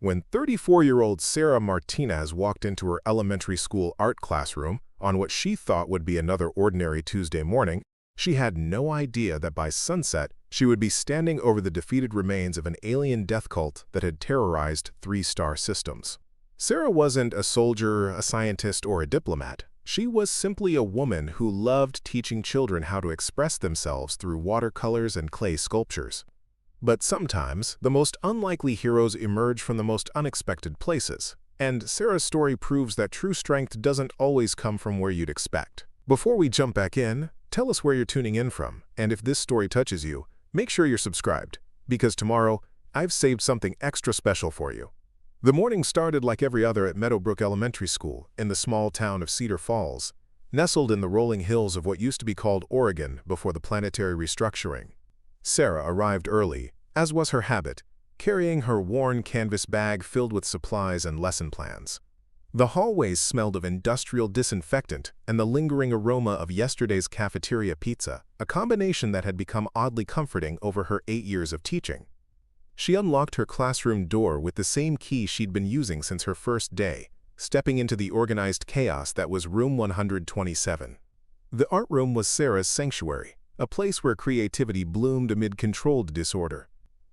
When 34-year-old Sarah Martinez walked into her elementary school art classroom on what she thought would be another ordinary Tuesday morning, she had no idea that by sunset she would be standing over the defeated remains of an alien death cult that had terrorized three-star systems. Sarah wasn't a soldier, a scientist, or a diplomat. She was simply a woman who loved teaching children how to express themselves through watercolors and clay sculptures. But sometimes, the most unlikely heroes emerge from the most unexpected places, and Sarah's story proves that true strength doesn't always come from where you'd expect. Before we jump back in, tell us where you're tuning in from, and if this story touches you, make sure you're subscribed, because tomorrow, I've saved something extra special for you. The morning started like every other at Meadowbrook Elementary School in the small town of Cedar Falls, nestled in the rolling hills of what used to be called Oregon before the planetary restructuring. Sarah arrived early, as was her habit, carrying her worn canvas bag filled with supplies and lesson plans. The hallways smelled of industrial disinfectant and the lingering aroma of yesterday's cafeteria pizza, a combination that had become oddly comforting over her 8 years of teaching. She unlocked her classroom door with the same key she'd been using since her first day, stepping into the organized chaos that was room 127. The art room was Sarah's sanctuary, a place where creativity bloomed amid controlled disorder.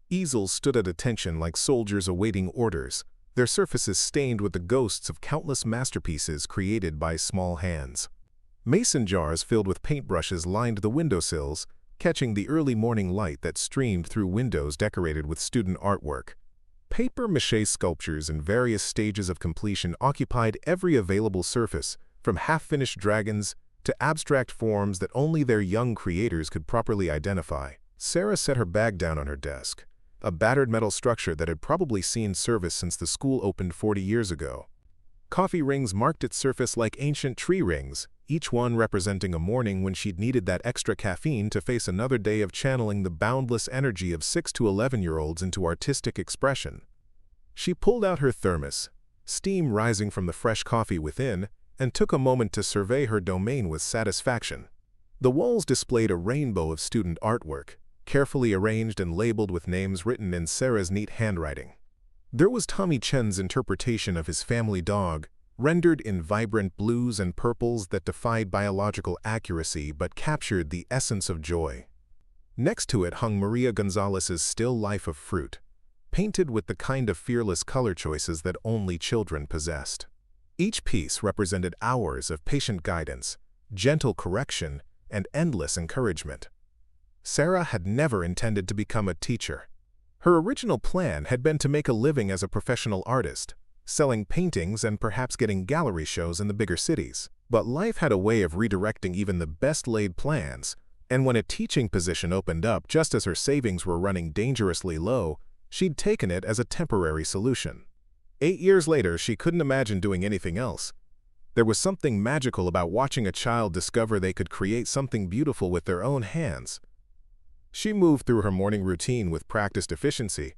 Easels stood at attention like soldiers awaiting orders, their surfaces stained with the ghosts of countless masterpieces created by small hands. Mason jars filled with paintbrushes lined the windowsills, catching the early morning light that streamed through windows decorated with student artwork. Papier-mâché sculptures in various stages of completion occupied every available surface, from half-finished dragons to abstract forms that only their young creators could properly identify. Sarah set her bag down on her desk, a battered metal structure that had probably seen service since the school opened 40 years ago. Coffee rings marked its surface like ancient tree rings, each one representing a morning when she'd needed that extra caffeine to face another day of channeling the boundless energy of 6 to 11-year-olds into artistic expression. She pulled out her thermos, steam rising from the fresh coffee within, and took a moment to survey her domain with satisfaction. The walls displayed a rainbow of student artwork, carefully arranged and labeled with names written in Sarah's neat handwriting. There was Tommy Chen's interpretation of his family dog, rendered in vibrant blues and purples that defied biological accuracy but captured the essence of joy. Next to it hung Maria Gonzalez's still life of fruit, painted with the kind of fearless color choices that only children possessed. Each piece represented hours of patient guidance, gentle correction, and endless encouragement. Sarah had never intended to become a teacher. Her original plan had been to make a living as a professional artist, selling paintings and perhaps getting gallery shows in the bigger cities. But life had a way of redirecting even the best-laid plans, and when a teaching position opened up just as her savings were running dangerously low, she'd taken it as a temporary solution. 8 years later, she couldn't imagine doing anything else. There was something magical about watching a child discover they could create something beautiful with their own hands. She moved through her morning routine with practiced efficiency,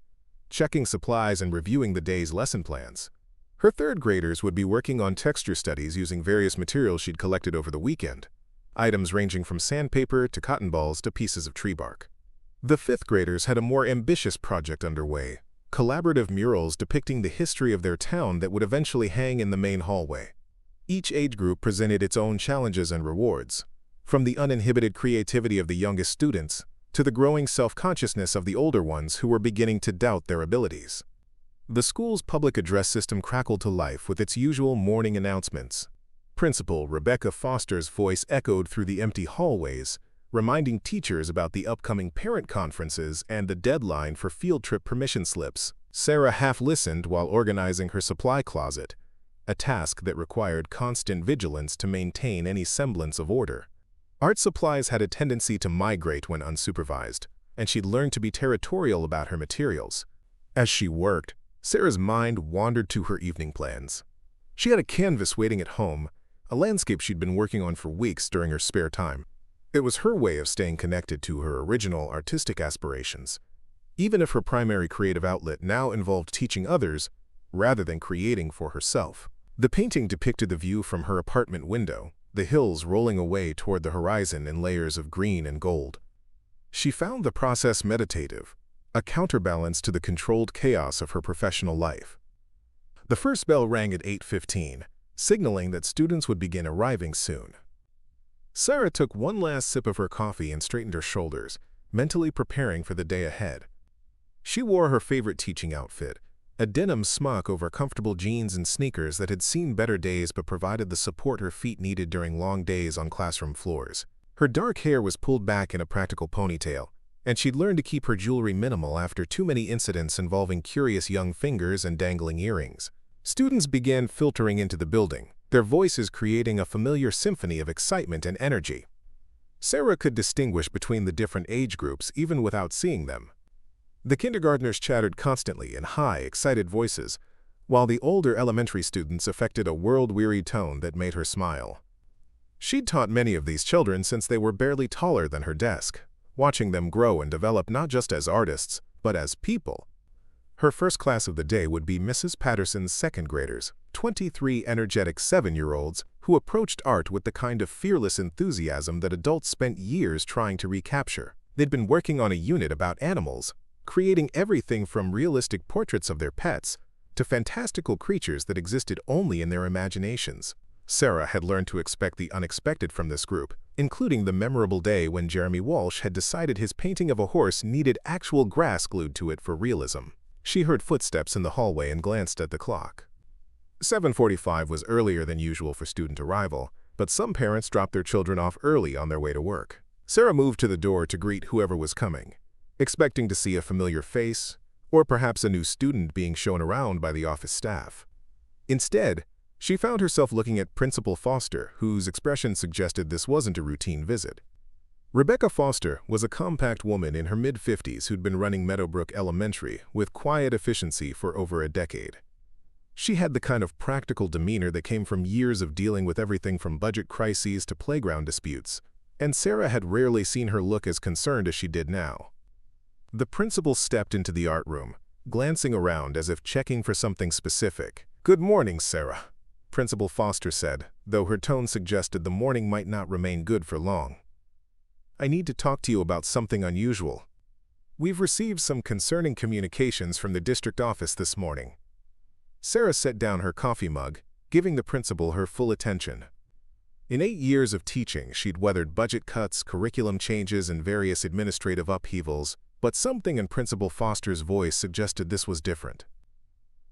checking supplies and reviewing the day's lesson plans. Her third graders would be working on texture studies using various materials she'd collected over the weekend, items ranging from sandpaper to cotton balls to pieces of tree bark. The fifth graders had a more ambitious project underway, collaborative murals depicting the history of their town that would eventually hang in the main hallway. Each age group presented its own challenges and rewards, from the uninhibited creativity of the youngest students to the growing self-consciousness of the older ones who were beginning to doubt their abilities. The school's public address system crackled to life with its usual morning announcements. Principal Rebecca Foster's voice echoed through the empty hallways, reminding teachers about the upcoming parent conferences and the deadline for field trip permission slips. Sarah half-listened while organizing her supply closet, a task that required constant vigilance to maintain any semblance of order. Art supplies had a tendency to migrate when unsupervised, and she'd learned to be territorial about her materials. As she worked, Sarah's mind wandered to her evening plans. She had a canvas waiting at home, a landscape she'd been working on for weeks during her spare time. It was her way of staying connected to her original artistic aspirations, even if her primary creative outlet now involved teaching others rather than creating for herself. The painting depicted the view from her apartment window, the hills rolling away toward the horizon in layers of green and gold. She found the process meditative, a counterbalance to the controlled chaos of her professional life. The first bell rang at 8:15, signaling that students would begin arriving soon. Sarah took one last sip of her coffee and straightened her shoulders, mentally preparing for the day ahead. She wore her favorite teaching outfit, a denim smock over comfortable jeans and sneakers that had seen better days but provided the support her feet needed during long days on classroom floors. Her dark hair was pulled back in a practical ponytail, and she'd learned to keep her jewelry minimal after too many incidents involving curious young fingers and dangling earrings. Students began filtering into the building, their voices creating a familiar symphony of excitement and energy. Sarah could distinguish between the different age groups even without seeing them. The kindergartners chattered constantly in high, excited voices, while the older elementary students affected a world-weary tone that made her smile. She'd taught many of these children since they were barely taller than her desk, watching them grow and develop not just as artists, but as people. Her first class of the day would be Mrs. Patterson's second graders, 23 energetic 7-year-olds who approached art with the kind of fearless enthusiasm that adults spent years trying to recapture. They'd been working on a unit about animals, creating everything from realistic portraits of their pets to fantastical creatures that existed only in their imaginations. Sarah had learned to expect the unexpected from this group, including the memorable day when Jeremy Walsh had decided his painting of a horse needed actual grass glued to it for realism. She heard footsteps in the hallway and glanced at the clock. 7:45 was earlier than usual for student arrival, but some parents dropped their children off early on their way to work. Sarah moved to the door to greet whoever was coming, expecting to see a familiar face, or perhaps a new student being shown around by the office staff. Instead, she found herself looking at Principal Foster, whose expression suggested this wasn't a routine visit. Rebecca Foster was a compact woman in her mid-50s who'd been running Meadowbrook Elementary with quiet efficiency for over a decade. She had the kind of practical demeanor that came from years of dealing with everything from budget crises to playground disputes, and Sarah had rarely seen her look as concerned as she did now. The principal stepped into the art room, glancing around as if checking for something specific. "Good morning, Sarah," Principal Foster said, though her tone suggested the morning might not remain good for long. "I need to talk to you about something unusual. We've received some concerning communications from the district office this morning." Sarah set down her coffee mug, giving the principal her full attention. In 8 years of teaching, she'd weathered budget cuts, curriculum changes, and various administrative upheavals, but something in Principal Foster's voice suggested this was different.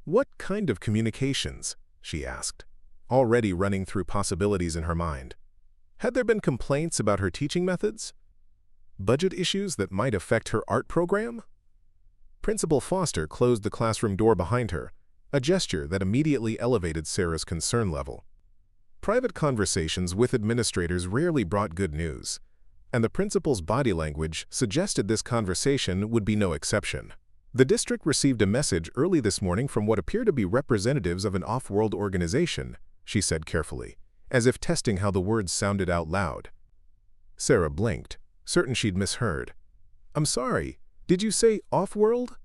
"What kind of communications?" she asked, already running through possibilities in her mind. Had there been complaints about her teaching methods? Budget issues that might affect her art program? Principal Foster closed the classroom door behind her, a gesture that immediately elevated Sarah's concern level. Private conversations with administrators rarely brought good news, and the principal's body language suggested this conversation would be no exception. The district received a message early this morning from what appear to be representatives of an off-world organization, she said carefully, as if testing how the words sounded out loud. Sarah blinked, certain she'd misheard. "I'm sorry, did you say off-world?"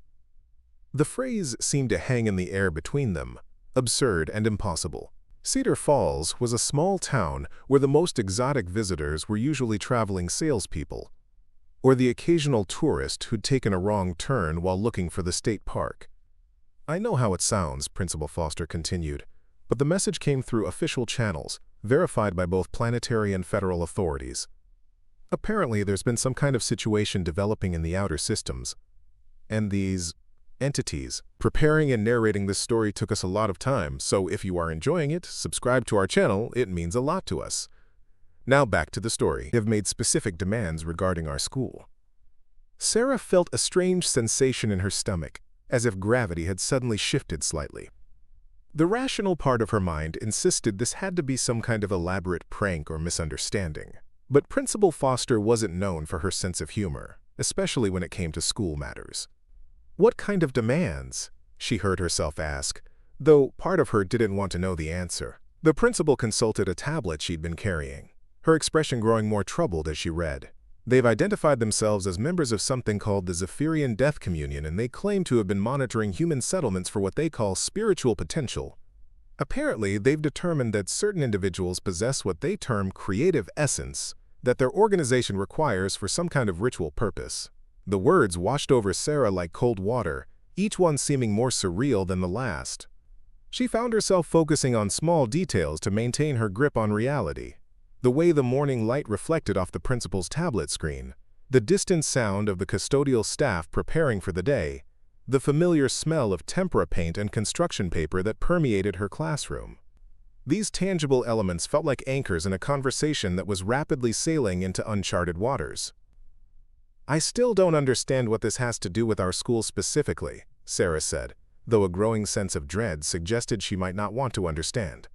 The phrase seemed to hang in the air between them, absurd and impossible. Cedar Falls was a small town where the most exotic visitors were usually traveling salespeople, or the occasional tourist who'd taken a wrong turn while looking for the state park. "I know how it sounds," Principal Foster continued, but the message came through official channels, verified by both planetary and federal authorities. Apparently, there's been some kind of situation developing in the outer systems, and these entities. Preparing and narrating this story took us a lot of time, so if you are enjoying it, subscribe to our channel, it means a lot to us. Now back to the story. They have made specific demands regarding our school. Sarah felt a strange sensation in her stomach, as if gravity had suddenly shifted slightly. The rational part of her mind insisted this had to be some kind of elaborate prank or misunderstanding. But Principal Foster wasn't known for her sense of humor, especially when it came to school matters. "What kind of demands?" she heard herself ask, though part of her didn't want to know the answer. The principal consulted a tablet she'd been carrying, her expression growing more troubled as she read. "They've identified themselves as members of something called the Zephyrian Death Communion, and they claim to have been monitoring human settlements for what they call spiritual potential. Apparently, they've determined that certain individuals possess what they term creative essence that their organization requires for some kind of ritual purpose." The words washed over Sarah like cold water, each one seeming more surreal than the last. She found herself focusing on small details to maintain her grip on reality. The way the morning light reflected off the principal's tablet screen, the distant sound of the custodial staff preparing for the day, the familiar smell of tempera paint and construction paper that permeated her classroom. These tangible elements felt like anchors in a conversation that was rapidly sailing into uncharted waters. "I still don't understand what this has to do with our school specifically," Sarah said, though a growing sense of dread suggested she might not want to understand.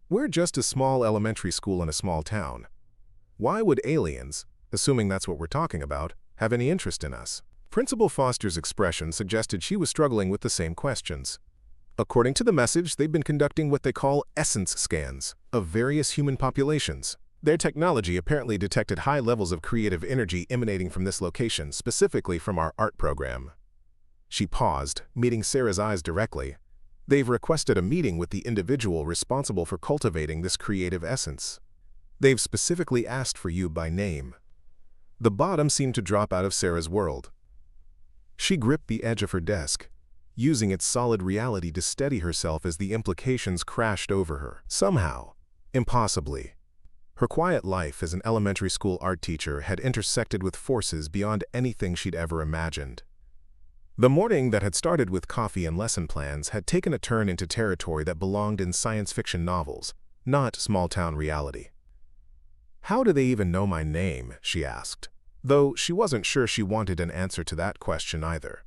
"We're just a small elementary school in a small town. Why would aliens, assuming that's what we're talking about, have any interest in us?" Principal Foster's expression suggested she was struggling with the same questions. According to the message, they've been conducting what they call essence scans of various human populations. Their technology apparently detected high levels of creative energy emanating from this location, specifically from our art program. She paused, meeting Sarah's eyes directly. "They've requested a meeting with the individual responsible for cultivating this creative essence. They've specifically asked for you by name." The bottom seemed to drop out of Sarah's world. She gripped the edge of her desk, using its solid reality to steady herself as the implications crashed over her. Somehow, impossibly, her quiet life as an elementary school art teacher had intersected with forces beyond anything she'd ever imagined. The morning that had started with coffee and lesson plans had taken a turn into territory that belonged in science fiction novels, not small-town reality. "How do they even know my name?" she asked, though she wasn't sure she wanted an answer to that question either.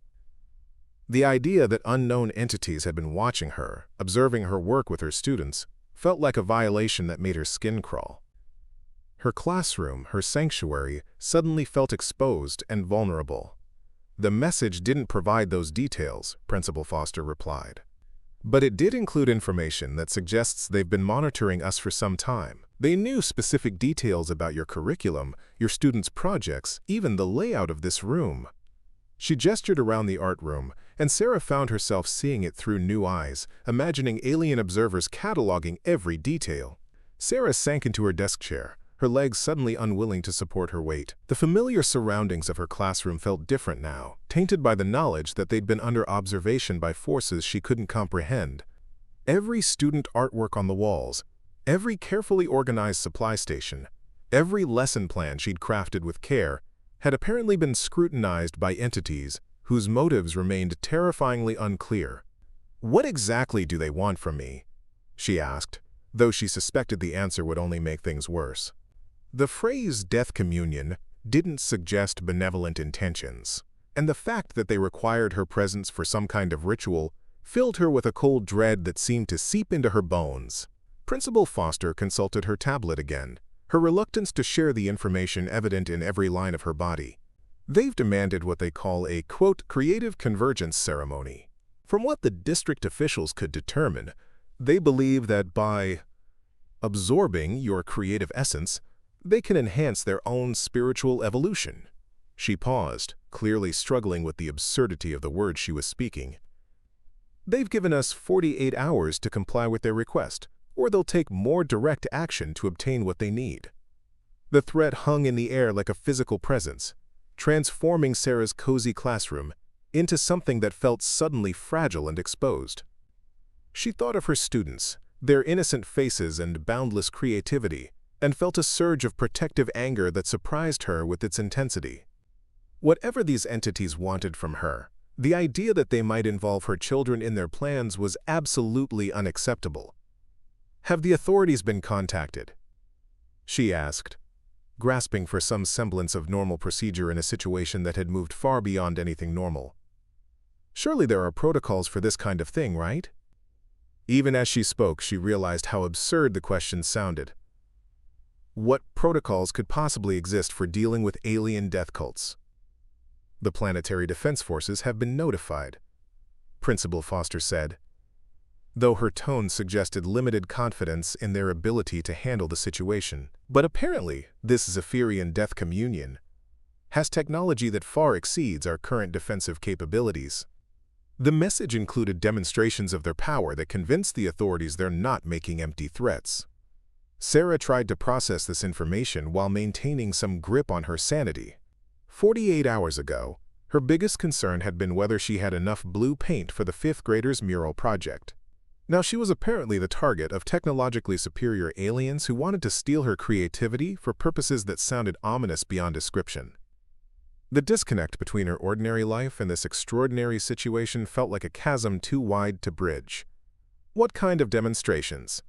The idea that unknown entities had been watching her, observing her work with her students, felt like a violation that made her skin crawl. Her classroom, her sanctuary, suddenly felt exposed and vulnerable. "The message didn't provide those details," Principal Foster replied. "But it did include information that suggests they've been monitoring us for some time. They knew specific details about your curriculum, your students' projects, even the layout of this room." She gestured around the art room, and Sarah found herself seeing it through new eyes, imagining alien observers cataloging every detail. Sarah sank into her desk chair, her legs suddenly unwilling to support her weight. The familiar surroundings of her classroom felt different now, tainted by the knowledge that they'd been under observation by forces she couldn't comprehend. Every student artwork on the walls, every carefully organized supply station, every lesson plan she'd crafted with care, had apparently been scrutinized by entities whose motives remained terrifyingly unclear. "What exactly do they want from me?" she asked, though she suspected the answer would only make things worse. The phrase "death communion" didn't suggest benevolent intentions, and the fact that they required her presence for some kind of ritual filled her with a cold dread that seemed to seep into her bones. Principal Foster consulted her tablet again, her reluctance to share the information evident in every line of her body. "They've demanded what they call a, quote, creative convergence ceremony. From what the district officials could determine, they believe that by absorbing your creative essence, they can enhance their own spiritual evolution." She paused, clearly struggling with the absurdity of the words she was speaking. "They've given us 48 hours to comply with their request, or they'll take more direct action to obtain what they need." The threat hung in the air like a physical presence, transforming Sarah's cozy classroom into something that felt suddenly fragile and exposed. She thought of her students, their innocent faces and boundless creativity, and felt a surge of protective anger that surprised her with its intensity. Whatever these entities wanted from her, the idea that they might involve her children in their plans was absolutely unacceptable. "Have the authorities been contacted?" she asked, grasping for some semblance of normal procedure in a situation that had moved far beyond anything normal. "Surely there are protocols for this kind of thing, right?" Even as she spoke, she realized how absurd the question sounded. What protocols could possibly exist for dealing with alien death cults? "The Planetary Defense Forces have been notified," Principal Foster said, though her tone suggested limited confidence in their ability to handle the situation. "But apparently, this Zephyrian death communion has technology that far exceeds our current defensive capabilities." The message included demonstrations of their power that convinced the authorities they're not making empty threats. Sarah tried to process this information while maintaining some grip on her sanity. 48 hours ago, her biggest concern had been whether she had enough blue paint for the fifth graders' mural project. Now, she was apparently the target of technologically superior aliens who wanted to steal her creativity for purposes that sounded ominous beyond description. The disconnect between her ordinary life and this extraordinary situation felt like a chasm too wide to bridge. What kind of demonstrations?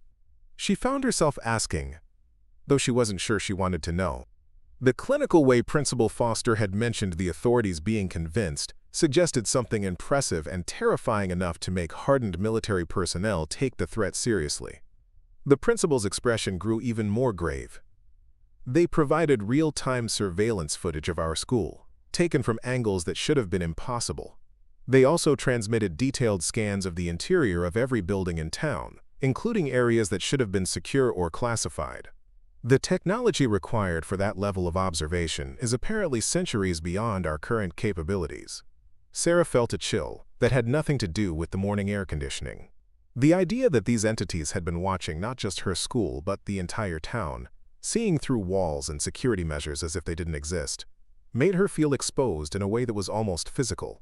She found herself asking, though she wasn't sure she wanted to know. The clinical way Principal Foster had mentioned the authorities being convinced suggested something impressive and terrifying enough to make hardened military personnel take the threat seriously. The principal's expression grew even more grave. They provided real-time surveillance footage of our school, taken from angles that should have been impossible. They also transmitted detailed scans of the interior of every building in town, including areas that should have been secure or classified. The technology required for that level of observation is apparently centuries beyond our current capabilities. Sarah felt a chill that had nothing to do with the morning air conditioning. The idea that these entities had been watching not just her school but the entire town, seeing through walls and security measures as if they didn't exist, made her feel exposed in a way that was almost physical.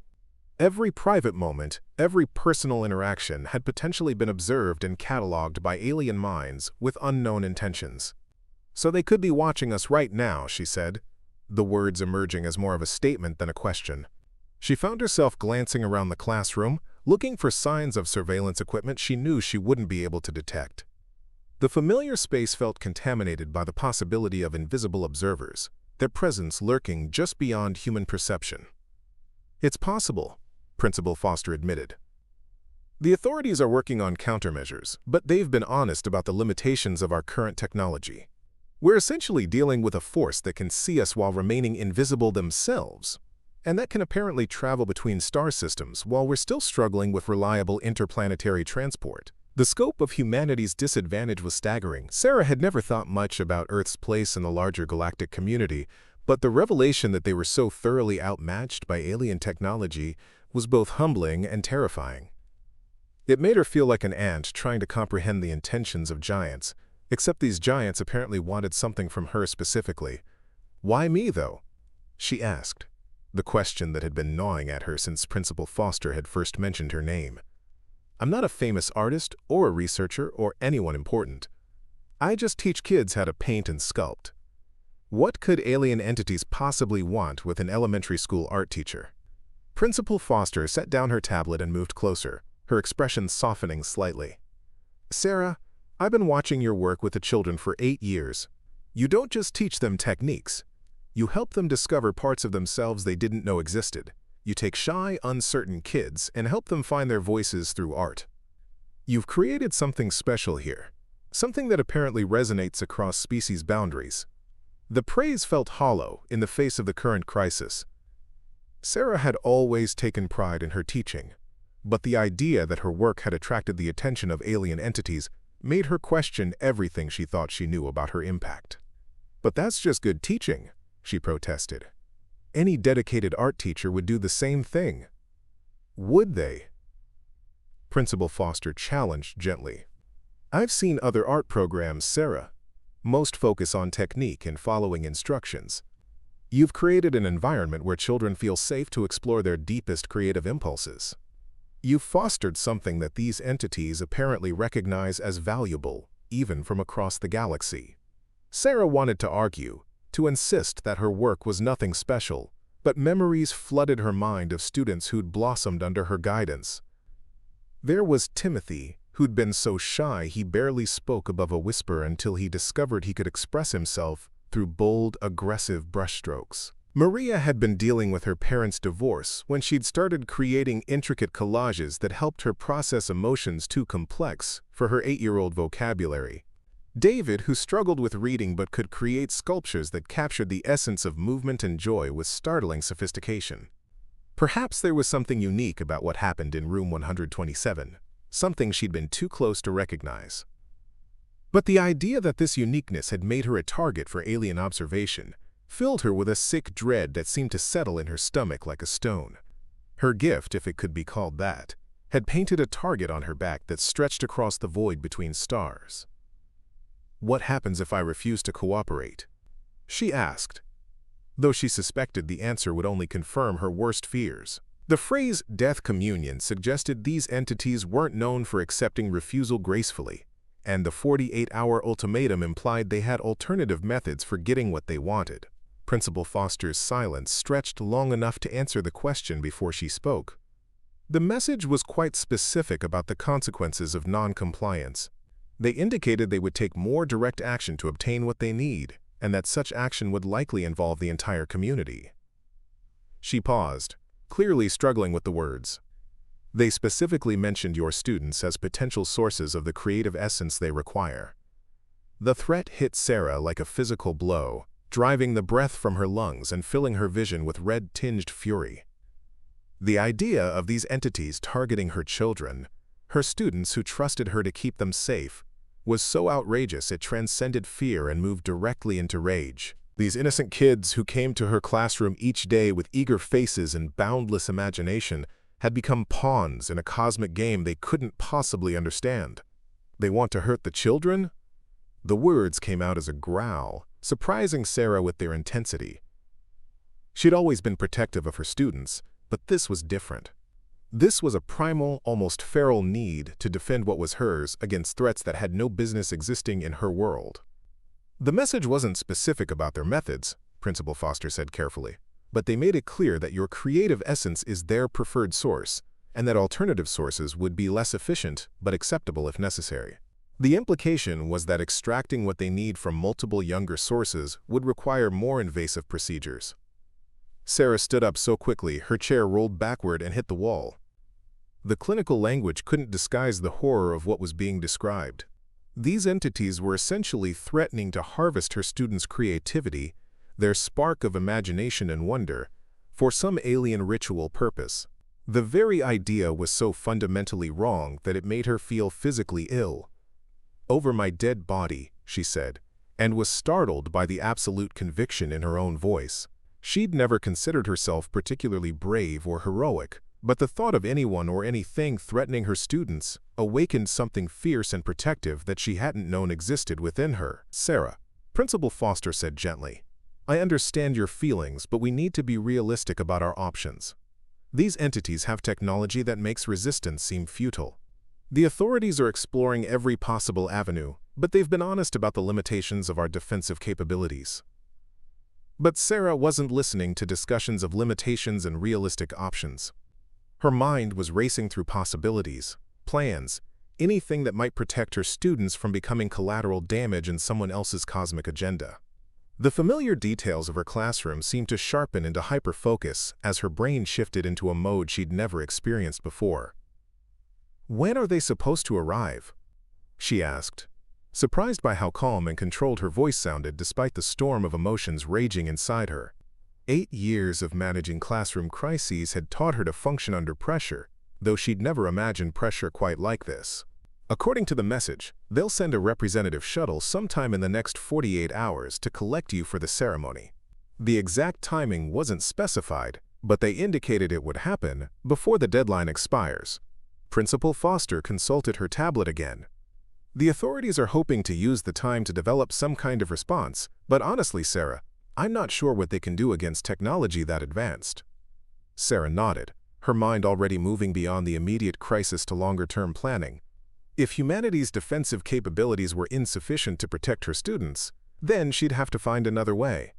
Every private moment, every personal interaction had potentially been observed and cataloged by alien minds with unknown intentions. "So they could be watching us right now," she said, the words emerging as more of a statement than a question. She found herself glancing around the classroom, looking for signs of surveillance equipment she knew she wouldn't be able to detect. The familiar space felt contaminated by the possibility of invisible observers, their presence lurking just beyond human perception. "It's possible," Principal Foster admitted. "The authorities are working on countermeasures, but they've been honest about the limitations of our current technology. We're essentially dealing with a force that can see us while remaining invisible themselves, and that can apparently travel between star systems while we're still struggling with reliable interplanetary transport." The scope of humanity's disadvantage was staggering. Sarah had never thought much about Earth's place in the larger galactic community, but the revelation that they were so thoroughly outmatched by alien technology was both humbling and terrifying. It made her feel like an ant trying to comprehend the intentions of giants, except these giants apparently wanted something from her specifically. "Why me, though?" she asked, the question that had been gnawing at her since Principal Foster had first mentioned her name. "I'm not a famous artist or a researcher or anyone important. I just teach kids how to paint and sculpt." What could alien entities possibly want with an elementary school art teacher? Principal Foster set down her tablet and moved closer, her expression softening slightly. "Sarah, I've been watching your work with the children for 8 years. You don't just teach them techniques. You help them discover parts of themselves they didn't know existed. You take shy, uncertain kids and help them find their voices through art. You've created something special here, something that apparently resonates across species boundaries." The praise felt hollow in the face of the current crisis. Sarah had always taken pride in her teaching, but the idea that her work had attracted the attention of alien entities made her question everything she thought she knew about her impact. "But that's just good teaching," she protested. "Any dedicated art teacher would do the same thing." "Would they?" Principal Foster challenged gently. "I've seen other art programs, Sarah. Most focus on technique and following instructions. You've created an environment where children feel safe to explore their deepest creative impulses. You've fostered something that these entities apparently recognize as valuable, even from across the galaxy." Sarah wanted to argue, to insist that her work was nothing special, but memories flooded her mind of students who'd blossomed under her guidance. There was Timothy, who'd been so shy he barely spoke above a whisper until he discovered he could express himself through bold, aggressive brushstrokes. Maria had been dealing with her parents' divorce when she'd started creating intricate collages that helped her process emotions too complex for her 8-year-old vocabulary. David, who struggled with reading but could create sculptures that captured the essence of movement and joy with startling sophistication. Perhaps there was something unique about what happened in room 127, something she'd been too close to recognize. But the idea that this uniqueness had made her a target for alien observation filled her with a sick dread that seemed to settle in her stomach like a stone. Her gift, if it could be called that, had painted a target on her back that stretched across the void between stars. "What happens if I refuse to cooperate?" she asked, though she suspected the answer would only confirm her worst fears. The phrase death communion suggested these entities weren't known for accepting refusal gracefully, and the 48-hour ultimatum implied they had alternative methods for getting what they wanted. Principal Foster's silence stretched long enough to answer the question before she spoke. The message was quite specific about the consequences of non-compliance. They indicated they would take more direct action to obtain what they need, and that such action would likely involve the entire community. She paused, clearly struggling with the words. They specifically mentioned your students as potential sources of the creative essence they require. The threat hit Sarah like a physical blow, driving the breath from her lungs and filling her vision with red-tinged fury. The idea of these entities targeting her children, her students who trusted her to keep them safe, was so outrageous it transcended fear and moved directly into rage. These innocent kids who came to her classroom each day with eager faces and boundless imagination had become pawns in a cosmic game they couldn't possibly understand. They want to hurt the children? The words came out as a growl, surprising Sarah with their intensity. She'd always been protective of her students, but this was different. This was a primal, almost feral need to defend what was hers against threats that had no business existing in her world. The message wasn't specific about their methods, Principal Foster said carefully, but they made it clear that your creative essence is their preferred source, and that alternative sources would be less efficient but acceptable if necessary. The implication was that extracting what they need from multiple younger sources would require more invasive procedures. Sarah stood up so quickly her chair rolled backward and hit the wall. The clinical language couldn't disguise the horror of what was being described. These entities were essentially threatening to harvest her students' creativity, their spark of imagination and wonder, for some alien ritual purpose. The very idea was so fundamentally wrong that it made her feel physically ill. "Over my dead body," she said, and was startled by the absolute conviction in her own voice. She'd never considered herself particularly brave or heroic, but the thought of anyone or anything threatening her students awakened something fierce and protective that she hadn't known existed within her. "Sarah," Principal Foster said gently, "I understand your feelings, but we need to be realistic about our options. These entities have technology that makes resistance seem futile. The authorities are exploring every possible avenue, but they've been honest about the limitations of our defensive capabilities." But Sarah wasn't listening to discussions of limitations and realistic options. Her mind was racing through possibilities, plans, anything that might protect her students from becoming collateral damage in someone else's cosmic agenda. The familiar details of her classroom seemed to sharpen into hyperfocus as her brain shifted into a mode she'd never experienced before. "When are they supposed to arrive?" she asked, surprised by how calm and controlled her voice sounded despite the storm of emotions raging inside her. 8 years of managing classroom crises had taught her to function under pressure, though she'd never imagined pressure quite like this. "According to the message, they'll send a representative shuttle sometime in the next 48 hours to collect you for the ceremony. The exact timing wasn't specified, but they indicated it would happen before the deadline expires." Principal Foster consulted her tablet again. "The authorities are hoping to use the time to develop some kind of response, but honestly, Sarah, I'm not sure what they can do against technology that advanced." Sarah nodded, her mind already moving beyond the immediate crisis to longer-term planning. If humanity's defensive capabilities were insufficient to protect her students, then she'd have to find another way.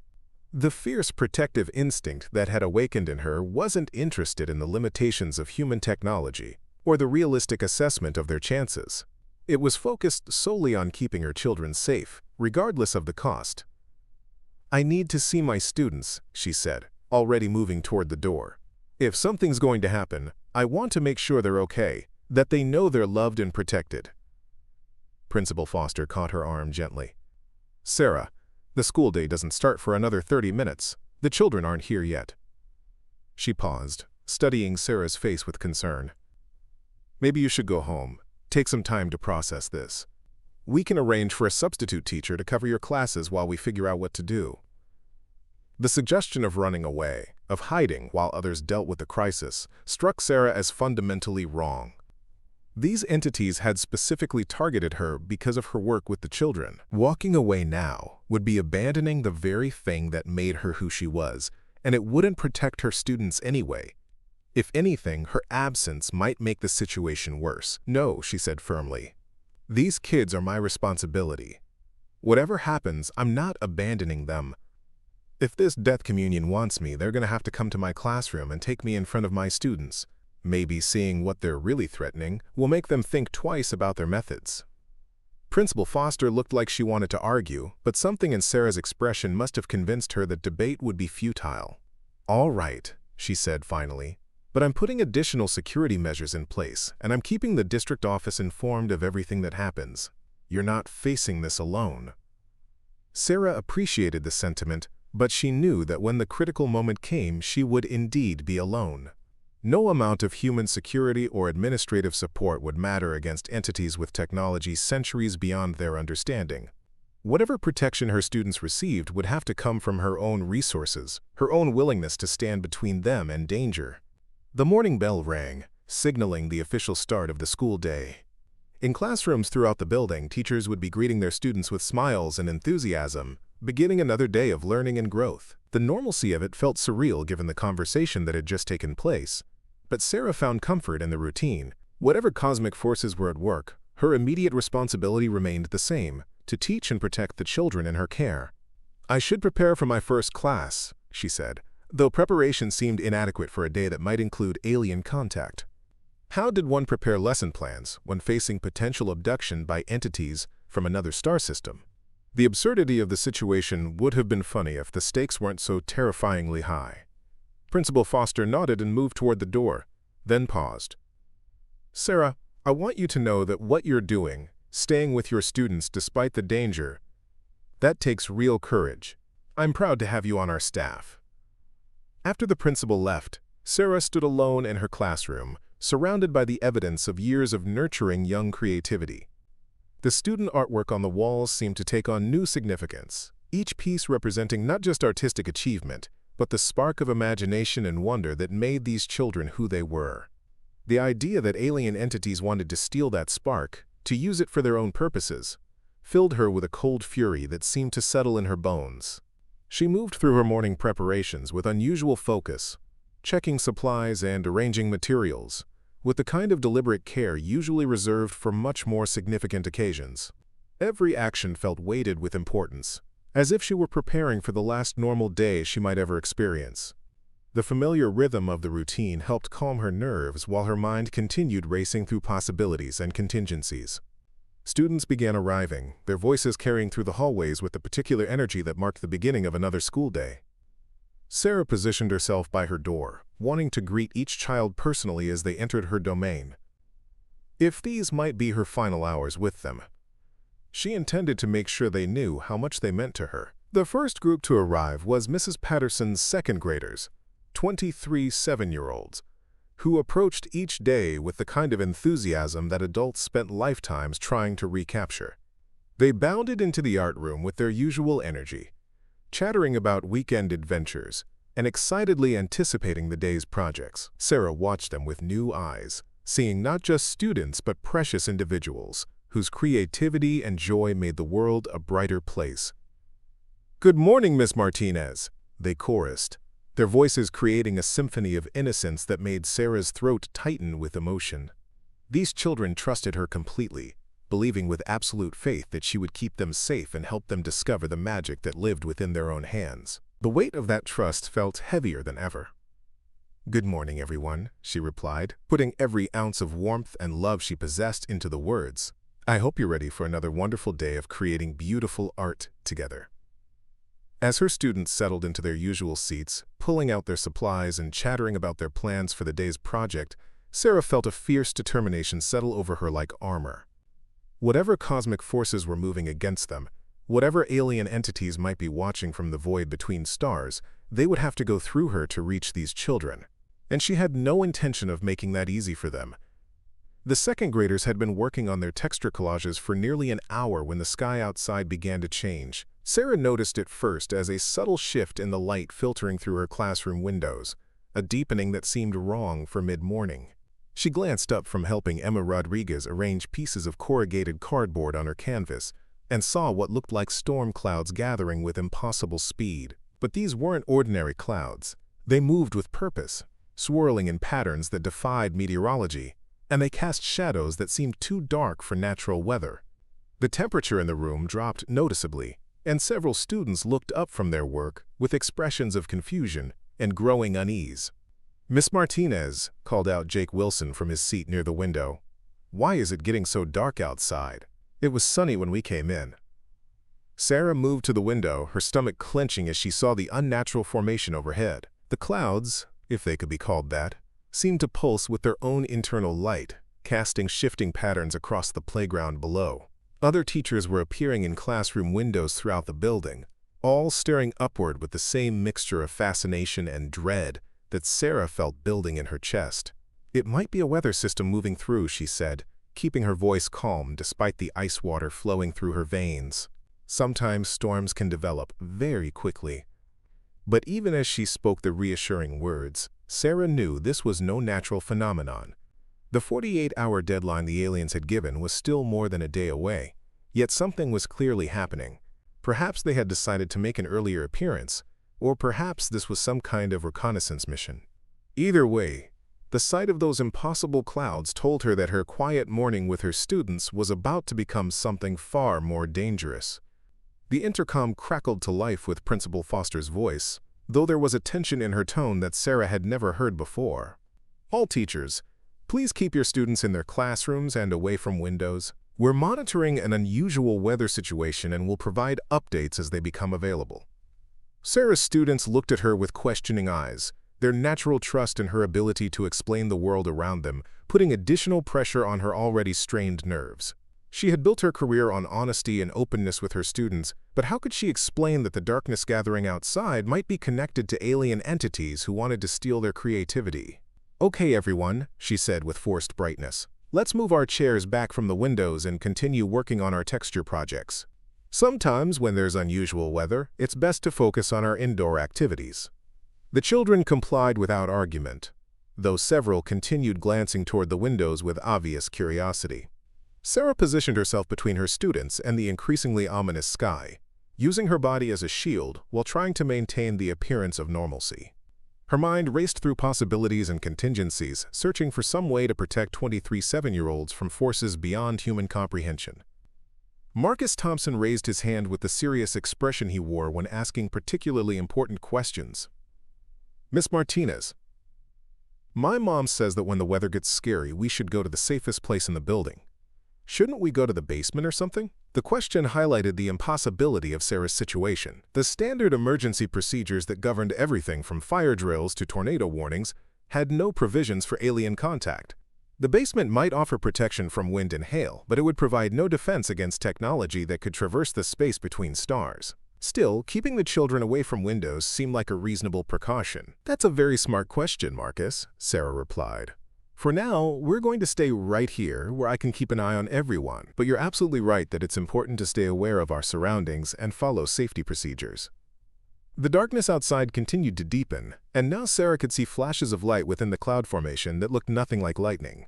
The fierce protective instinct that had awakened in her wasn't interested in the limitations of human technology or the realistic assessment of their chances. It was focused solely on keeping her children safe, regardless of the cost. "I need to see my students," she said, already moving toward the door. "If something's going to happen, I want to make sure they're okay, that they know they're loved and protected." Principal Foster caught her arm gently. "Sarah, the school day doesn't start for another 30 minutes. The children aren't here yet." She paused, studying Sarah's face with concern. "Maybe you should go home. Take some time to process this. We can arrange for a substitute teacher to cover your classes while we figure out what to do." The suggestion of running away, of hiding while others dealt with the crisis, struck Sarah as fundamentally wrong. These entities had specifically targeted her because of her work with the children. Walking away now would be abandoning the very thing that made her who she was, and it wouldn't protect her students anyway. If anything, her absence might make the situation worse. "No," she said firmly. "These kids are my responsibility. Whatever happens, I'm not abandoning them. If this death communion wants me, they're going to have to come to my classroom and take me in front of my students. Maybe seeing what they're really threatening will make them think twice about their methods." Principal Foster looked like she wanted to argue, but something in Sarah's expression must have convinced her that debate would be futile. "All right," she said finally, "but I'm putting additional security measures in place, and I'm keeping the district office informed of everything that happens. You're not facing this alone." Sarah appreciated the sentiment, but she knew that when the critical moment came, she would indeed be alone. No amount of human security or administrative support would matter against entities with technology centuries beyond their understanding. Whatever protection her students received would have to come from her own resources, her own willingness to stand between them and danger. The morning bell rang, signaling the official start of the school day. In classrooms throughout the building, teachers would be greeting their students with smiles and enthusiasm, beginning another day of learning and growth. The normalcy of it felt surreal given the conversation that had just taken place, but Sarah found comfort in the routine. Whatever cosmic forces were at work, her immediate responsibility remained the same: to teach and protect the children in her care. "I should prepare for my first class," she said, though preparation seemed inadequate for a day that might include alien contact. How did one prepare lesson plans when facing potential abduction by entities from another star system? The absurdity of the situation would have been funny if the stakes weren't so terrifyingly high. Principal Foster nodded and moved toward the door, then paused. "Sarah, I want you to know that what you're doing, staying with your students despite the danger, that takes real courage. I'm proud to have you on our staff." After the principal left, Sarah stood alone in her classroom, surrounded by the evidence of years of nurturing young creativity. The student artwork on the walls seemed to take on new significance, each piece representing not just artistic achievement, but the spark of imagination and wonder that made these children who they were. The idea that alien entities wanted to steal that spark, to use it for their own purposes, filled her with a cold fury that seemed to settle in her bones. She moved through her morning preparations with unusual focus, checking supplies and arranging materials, with the kind of deliberate care usually reserved for much more significant occasions. Every action felt weighted with importance, as if she were preparing for the last normal day she might ever experience. The familiar rhythm of the routine helped calm her nerves while her mind continued racing through possibilities and contingencies. Students began arriving, their voices carrying through the hallways with the particular energy that marked the beginning of another school day. Sarah positioned herself by her door, wanting to greet each child personally as they entered her domain. If these might be her final hours with them, she intended to make sure they knew how much they meant to her. The first group to arrive was Mrs. Patterson's second graders, 23 7-year-olds, who approached each day with the kind of enthusiasm that adults spent lifetimes trying to recapture. They bounded into the art room with their usual energy, chattering about weekend adventures and excitedly anticipating the day's projects. Sarah watched them with new eyes, seeing not just students but precious individuals whose creativity and joy made the world a brighter place. "Good morning, Miss Martinez," they chorused, their voices creating a symphony of innocence that made Sarah's throat tighten with emotion. These children trusted her completely, believing with absolute faith that she would keep them safe and help them discover the magic that lived within their own hands. The weight of that trust felt heavier than ever. "Good morning, everyone," she replied, putting every ounce of warmth and love she possessed into the words. "I hope you're ready for another wonderful day of creating beautiful art together." As her students settled into their usual seats, pulling out their supplies and chattering about their plans for the day's project, Sarah felt a fierce determination settle over her like armor. Whatever cosmic forces were moving against them, whatever alien entities might be watching from the void between stars, they would have to go through her to reach these children. And she had no intention of making that easy for them. The second graders had been working on their texture collages for nearly an hour when the sky outside began to change. Sarah noticed it first as a subtle shift in the light filtering through her classroom windows, a deepening that seemed wrong for mid-morning. She glanced up from helping Emma Rodriguez arrange pieces of corrugated cardboard on her canvas and saw what looked like storm clouds gathering with impossible speed. But these weren't ordinary clouds. They moved with purpose. swirling in patterns that defied meteorology, and they cast shadows that seemed too dark for natural weather. The temperature in the room dropped noticeably, and several students looked up from their work with expressions of confusion and growing unease. "Miss Martinez," called out Jake Wilson from his seat near the window. "Why is it getting so dark outside? It was sunny when we came in." Sarah moved to the window, her stomach clenching as she saw the unnatural formation overhead. The clouds, if they could be called that, seemed to pulse with their own internal light, casting shifting patterns across the playground below. Other teachers were appearing in classroom windows throughout the building, all staring upward with the same mixture of fascination and dread that Sarah felt building in her chest. "It might be a weather system moving through," she said, keeping her voice calm despite the ice water flowing through her veins. "Sometimes storms can develop very quickly." But even as she spoke the reassuring words, Sarah knew this was no natural phenomenon. The 48-hour deadline the aliens had given was still more than a day away, yet something was clearly happening. Perhaps they had decided to make an earlier appearance, or perhaps this was some kind of reconnaissance mission. Either way, the sight of those impossible clouds told her that her quiet morning with her students was about to become something far more dangerous. The intercom crackled to life with Principal Foster's voice, though there was a tension in her tone that Sarah had never heard before. "All teachers, please keep your students in their classrooms and away from windows. We're monitoring an unusual weather situation and will provide updates as they become available." Sarah's students looked at her with questioning eyes, their natural trust in her ability to explain the world around them, putting additional pressure on her already strained nerves. She had built her career on honesty and openness with her students, but how could she explain that the darkness gathering outside might be connected to alien entities who wanted to steal their creativity? "Okay, everyone," she said with forced brightness. "Let's move our chairs back from the windows and continue working on our texture projects. Sometimes, when there's unusual weather, it's best to focus on our indoor activities." The children complied without argument, though several continued glancing toward the windows with obvious curiosity. Sarah positioned herself between her students and the increasingly ominous sky, using her body as a shield while trying to maintain the appearance of normalcy. Her mind raced through possibilities and contingencies, searching for some way to protect 23 7-year-olds from forces beyond human comprehension. Marcus Thompson raised his hand with the serious expression he wore when asking particularly important questions. "Miss Martinez, my mom says that when the weather gets scary, we should go to the safest place in the building. Shouldn't we go to the basement or something?" The question highlighted the impossibility of Sarah's situation. The standard emergency procedures that governed everything from fire drills to tornado warnings had no provisions for alien contact. The basement might offer protection from wind and hail, but it would provide no defense against technology that could traverse the space between stars. Still, keeping the children away from windows seemed like a reasonable precaution. "That's a very smart question, Marcus," Sarah replied. "For now, we're going to stay right here where I can keep an eye on everyone, but you're absolutely right that it's important to stay aware of our surroundings and follow safety procedures." The darkness outside continued to deepen, and now Sarah could see flashes of light within the cloud formation that looked nothing like lightning.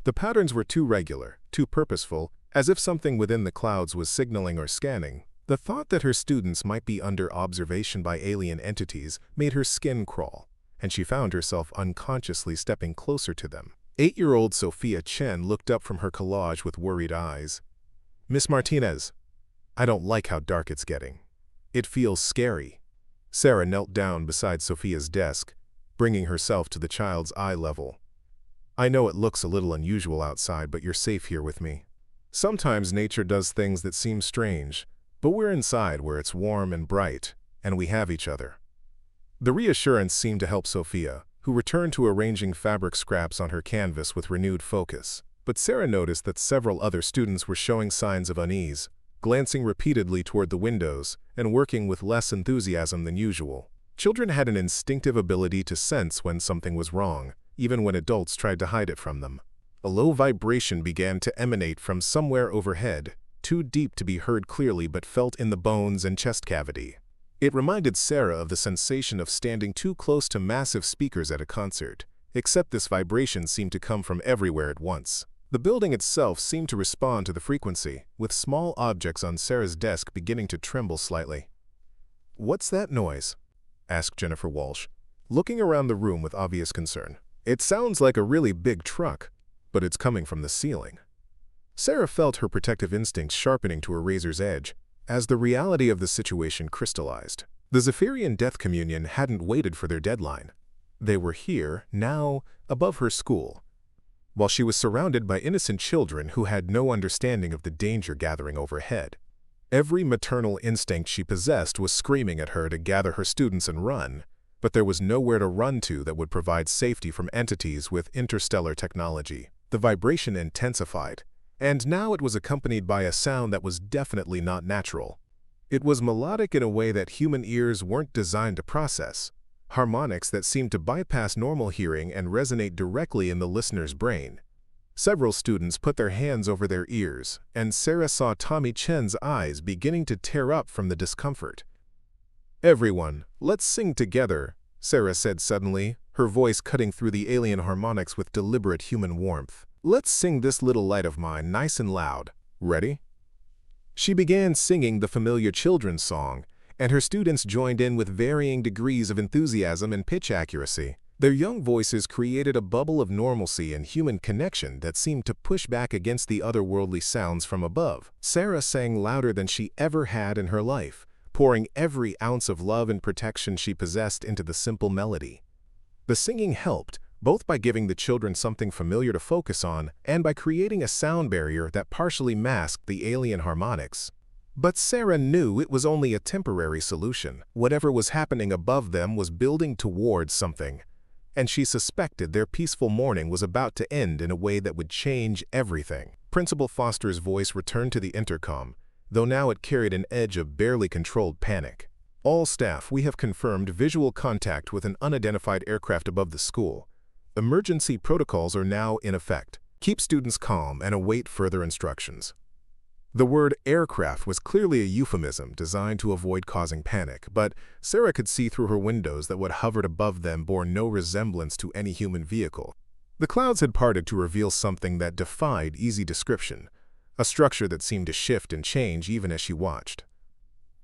The patterns were too regular, too purposeful, as if something within the clouds was signaling or scanning. The thought that her students might be under observation by alien entities made her skin crawl, and she found herself unconsciously stepping closer to them. 8-year-old Sophia Chen looked up from her collage with worried eyes. "Miss Martinez, I don't like how dark it's getting. It feels scary." Sarah knelt down beside Sophia's desk, bringing herself to the child's eye level. "I know it looks a little unusual outside, but you're safe here with me. Sometimes nature does things that seem strange, but we're inside where it's warm and bright, and we have each other." The reassurance seemed to help Sophia, who returned to arranging fabric scraps on her canvas with renewed focus. But Sarah noticed that several other students were showing signs of unease, glancing repeatedly toward the windows and working with less enthusiasm than usual. Children had an instinctive ability to sense when something was wrong, even when adults tried to hide it from them. A low vibration began to emanate from somewhere overhead, too deep to be heard clearly but felt in the bones and chest cavity. It reminded Sarah of the sensation of standing too close to massive speakers at a concert, except this vibration seemed to come from everywhere at once. The building itself seemed to respond to the frequency, with small objects on Sarah's desk beginning to tremble slightly. "What's that noise?" asked Jennifer Walsh. looking around the room with obvious concern. "It sounds like a really big truck, but it's coming from the ceiling." Sarah felt her protective instincts sharpening to a razor's edge as the reality of the situation crystallized. The Zephyrian Death Communion hadn't waited for their deadline. They were here, now, above her school, while she was surrounded by innocent children who had no understanding of the danger gathering overhead. Every maternal instinct she possessed was screaming at her to gather her students and run, but there was nowhere to run to that would provide safety from entities with interstellar technology. The vibration intensified, and now it was accompanied by a sound that was definitely not natural. It was melodic in a way that human ears weren't designed to process, harmonics that seemed to bypass normal hearing and resonate directly in the listener's brain. Several students put their hands over their ears, and Sarah saw Tommy Chen's eyes beginning to tear up from the discomfort. "Everyone, let's sing together," Sarah said suddenly, her voice cutting through the alien harmonics with deliberate human warmth. "Let's sing this little light of mine nice and loud. Ready?" She began singing the familiar children's song, and her students joined in with varying degrees of enthusiasm and pitch accuracy. Their young voices created a bubble of normalcy and human connection that seemed to push back against the otherworldly sounds from above. Sarah sang louder than she ever had in her life, pouring every ounce of love and protection she possessed into the simple melody. The singing helped, both by giving the children something familiar to focus on and by creating a sound barrier that partially masked the alien harmonics. But Sarah knew it was only a temporary solution. Whatever was happening above them was building towards something, and she suspected their peaceful morning was about to end in a way that would change everything. Principal Foster's voice returned to the intercom, though now it carried an edge of barely controlled panic. "All staff, we have confirmed visual contact with an unidentified aircraft above the school. Emergency protocols are now in effect. Keep students calm and await further instructions." The word aircraft was clearly a euphemism designed to avoid causing panic, but Sarah could see through her windows that what hovered above them bore no resemblance to any human vehicle. The clouds had parted to reveal something that defied easy description, a structure that seemed to shift and change even as she watched.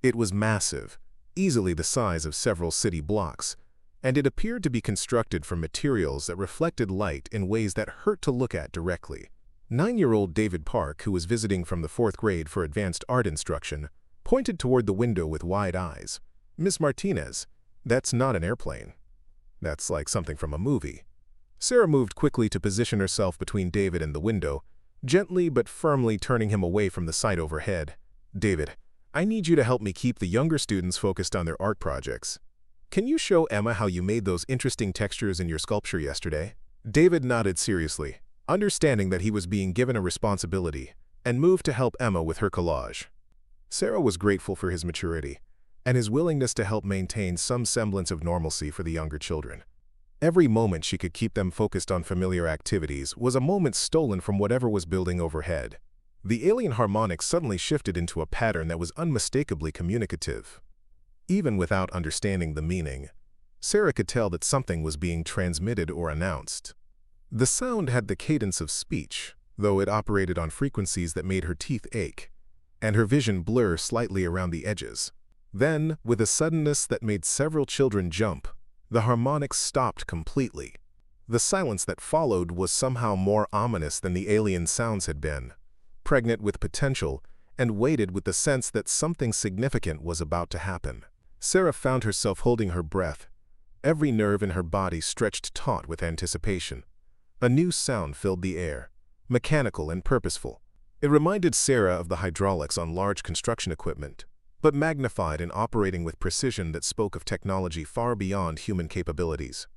It was massive, easily the size of several city blocks, and it appeared to be constructed from materials that reflected light in ways that hurt to look at directly. 9-year-old David Park, who was visiting from the 4th grade for advanced art instruction, pointed toward the window with wide eyes. "Miss Martinez, that's not an airplane. That's like something from a movie." Sarah moved quickly to position herself between David and the window, gently but firmly turning him away from the sight overhead. "David, I need you to help me keep the younger students focused on their art projects. Can you show Emma how you made those interesting textures in your sculpture yesterday?" David nodded seriously, understanding that he was being given a responsibility, and moved to help Emma with her collage. Sarah was grateful for his maturity and his willingness to help maintain some semblance of normalcy for the younger children. Every moment she could keep them focused on familiar activities was a moment stolen from whatever was building overhead. The alien harmonics suddenly shifted into a pattern that was unmistakably communicative. Even without understanding the meaning, Sarah could tell that something was being transmitted or announced. The sound had the cadence of speech, though it operated on frequencies that made her teeth ache, and her vision blur slightly around the edges. Then, with a suddenness that made several children jump, the harmonics stopped completely. The silence that followed was somehow more ominous than the alien sounds had been, pregnant with potential and weighted with the sense that something significant was about to happen. Sarah found herself holding her breath, every nerve in her body stretched taut with anticipation. A new sound filled the air, mechanical and purposeful. It reminded Sarah of the hydraulics on large construction equipment, but magnified and operating with precision that spoke of technology far beyond human capabilities.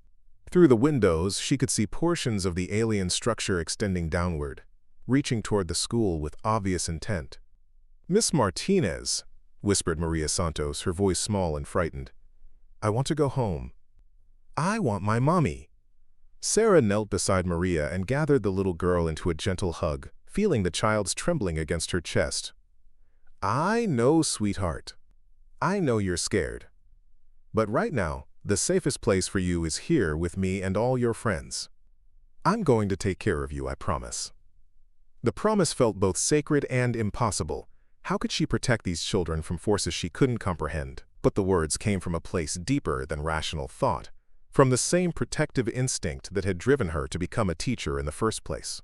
Through the windows, she could see portions of the alien structure extending downward, reaching toward the school with obvious intent. "Miss Martinez," whispered Maria Santos, her voice small and frightened. "I want to go home. I want my mommy." Sarah knelt beside Maria and gathered the little girl into a gentle hug, feeling the child's trembling against her chest. "I know, sweetheart. I know you're scared. But right now, the safest place for you is here with me and all your friends. I'm going to take care of you, I promise." The promise felt both sacred and impossible. How could she protect these children from forces she couldn't comprehend? But the words came from a place deeper than rational thought, from the same protective instinct that had driven her to become a teacher in the first place.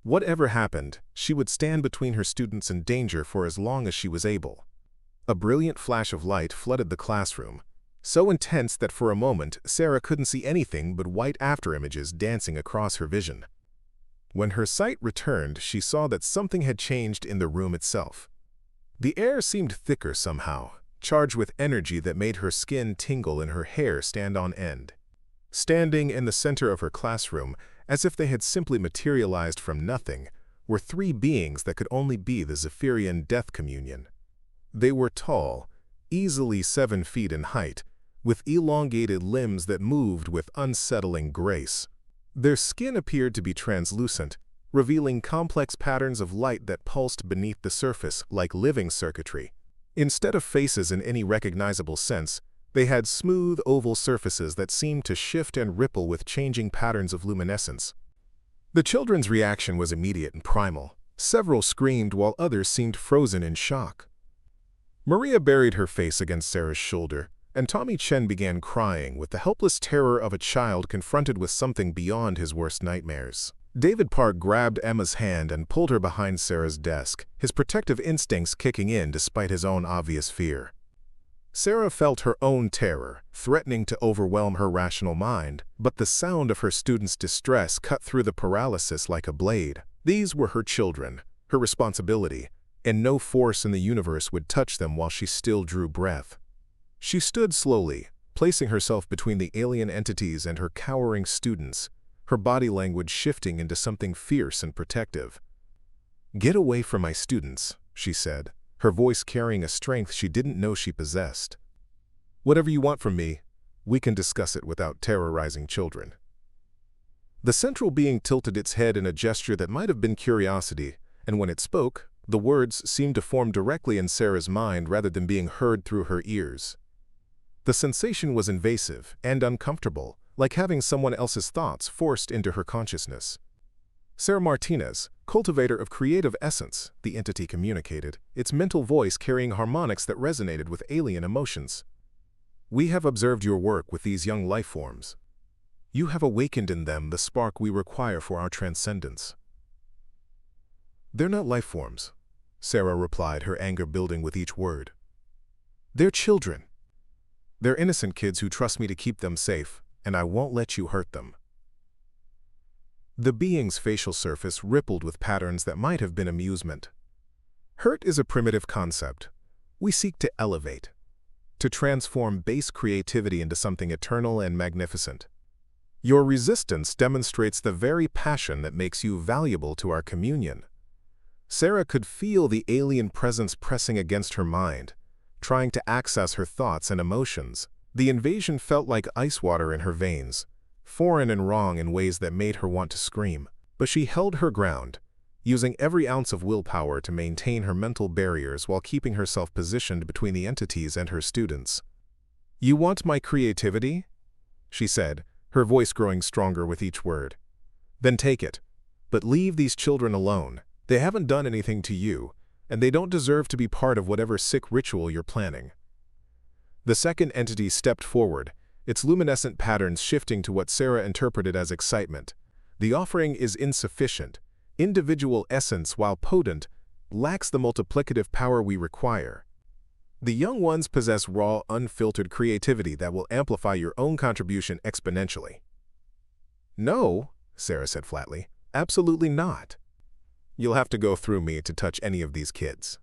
Whatever happened, she would stand between her students and danger for as long as she was able. A brilliant flash of light flooded the classroom, so intense that for a moment Sarah couldn't see anything but white afterimages dancing across her vision. When her sight returned, she saw that something had changed in the room itself. The air seemed thicker somehow, charged with energy that made her skin tingle and her hair stand on end. Standing in the center of her classroom, as if they had simply materialized from nothing, were three beings that could only be the Zephyrian Death Communion. They were tall, easily 7 feet in height, with elongated limbs that moved with unsettling grace. Their skin appeared to be translucent, revealing complex patterns of light that pulsed beneath the surface like living circuitry. Instead of faces in any recognizable sense, they had smooth, oval surfaces that seemed to shift and ripple with changing patterns of luminescence. The children's reaction was immediate and primal. Several screamed while others seemed frozen in shock. Maria buried her face against Sarah's shoulder, and Tommy Chen began crying with the helpless terror of a child confronted with something beyond his worst nightmares. David Park grabbed Emma's hand and pulled her behind Sarah's desk, his protective instincts kicking in despite his own obvious fear. Sarah felt her own terror, threatening to overwhelm her rational mind, but the sound of her students' distress cut through the paralysis like a blade. These were her children, her responsibility, and no force in the universe would touch them while she still drew breath. She stood slowly, placing herself between the alien entities and her cowering students, her body language shifting into something fierce and protective. "Get away from my students," she said, her voice carrying a strength she didn't know she possessed. "Whatever you want from me, we can discuss it without terrorizing children." The central being tilted its head in a gesture that might have been curiosity, and when it spoke, the words seemed to form directly in Sarah's mind rather than being heard through her ears. The sensation was invasive and uncomfortable, like having someone else's thoughts forced into her consciousness. Sarah Martinez, cultivator of creative essence, the entity communicated, its mental voice carrying harmonics that resonated with alien emotions. "We have observed your work with these young life forms. You have awakened in them the spark we require for our transcendence." "They're not life forms," Sarah replied, her anger building with each word. "They're children. They're innocent kids who trust me to keep them safe, and I won't let you hurt them." The being's facial surface rippled with patterns that might have been amusement. Hurt is a primitive concept. We seek to elevate, to transform base creativity into something eternal and magnificent. Your resistance demonstrates the very passion that makes you valuable to our communion. Sarah could feel the alien presence pressing against her mind, trying to access her thoughts and emotions. The invasion felt like ice water in her veins, foreign and wrong in ways that made her want to scream. But she held her ground, using every ounce of willpower to maintain her mental barriers while keeping herself positioned between the entities and her students. "You want my creativity?" she said, her voice growing stronger with each word. "Then take it. But leave these children alone. They haven't done anything to you, and they don't deserve to be part of whatever sick ritual you're planning." The second entity stepped forward, its luminescent patterns shifting to what Sarah interpreted as excitement. "The offering is insufficient. Individual essence, while potent, lacks the multiplicative power we require. The young ones possess raw, unfiltered creativity that will amplify your own contribution exponentially." "No," Sarah said flatly, "absolutely not. You'll have to go through me to touch any of these kids."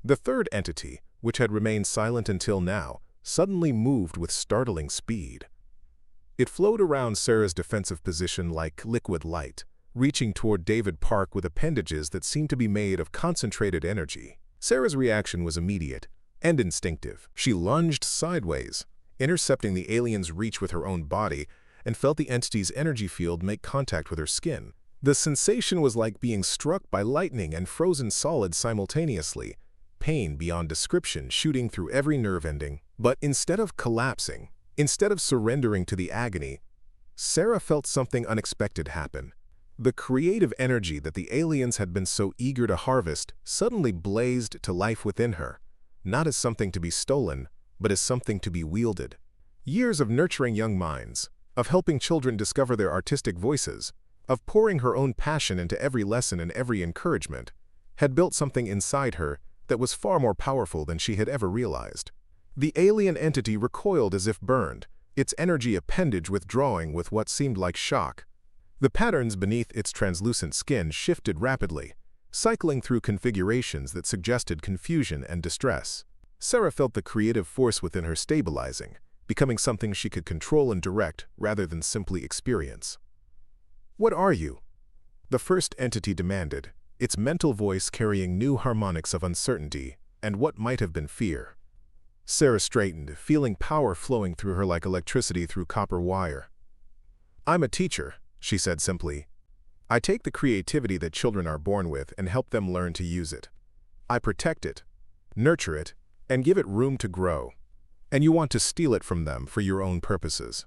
The third entity, which had remained silent until now, suddenly moved with startling speed. It flowed around Sarah's defensive position like liquid light, reaching toward David Park with appendages that seemed to be made of concentrated energy. Sarah's reaction was immediate and instinctive. She lunged sideways, intercepting the alien's reach with her own body, and felt the entity's energy field make contact with her skin. The sensation was like being struck by lightning and frozen solid simultaneously, pain beyond description shooting through every nerve ending. But instead of collapsing, instead of surrendering to the agony, Sarah felt something unexpected happen. The creative energy that the aliens had been so eager to harvest suddenly blazed to life within her, not as something to be stolen, but as something to be wielded. Years of nurturing young minds, of helping children discover their artistic voices, of pouring her own passion into every lesson and every encouragement, had built something inside her that was far more powerful than she had ever realized. The alien entity recoiled as if burned, its energy appendage withdrawing with what seemed like shock. The patterns beneath its translucent skin shifted rapidly, cycling through configurations that suggested confusion and distress. Sarah felt the creative force within her stabilizing, becoming something she could control and direct rather than simply experience. "What are you?" the first entity demanded, its mental voice carrying new harmonics of uncertainty and what might have been fear. Sarah straightened, feeling power flowing through her like electricity through copper wire. "I'm a teacher," she said simply. "I take the creativity that children are born with and help them learn to use it. I protect it, nurture it, and give it room to grow. And you want to steal it from them for your own purposes."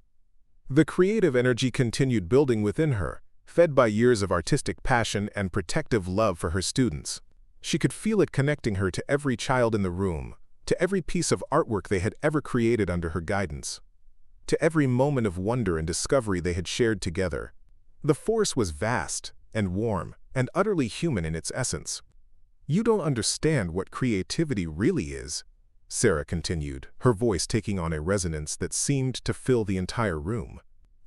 The creative energy continued building within her, fed by years of artistic passion and protective love for her students. She could feel it connecting her to every child in the room, to every piece of artwork they had ever created under her guidance, to every moment of wonder and discovery they had shared together. The force was vast and warm and utterly human in its essence. "You don't understand what creativity really is," Sarah continued, her voice taking on a resonance that seemed to fill the entire room.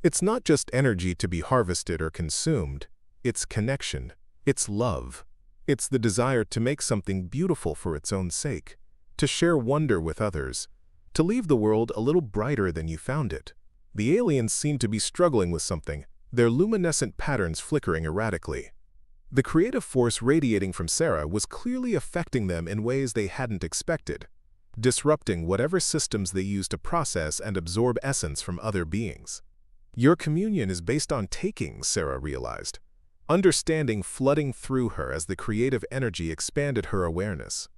"It's not just energy to be harvested or consumed. It's connection. It's love. It's the desire to make something beautiful for its own sake, to share wonder with others, to leave the world a little brighter than you found it." The aliens seemed to be struggling with something, their luminescent patterns flickering erratically. The creative force radiating from Sarah was clearly affecting them in ways they hadn't expected, disrupting whatever systems they used to process and absorb essence from other beings. "Your communion is based on taking," Sarah realized, understanding flooding through her as the creative energy expanded her awareness.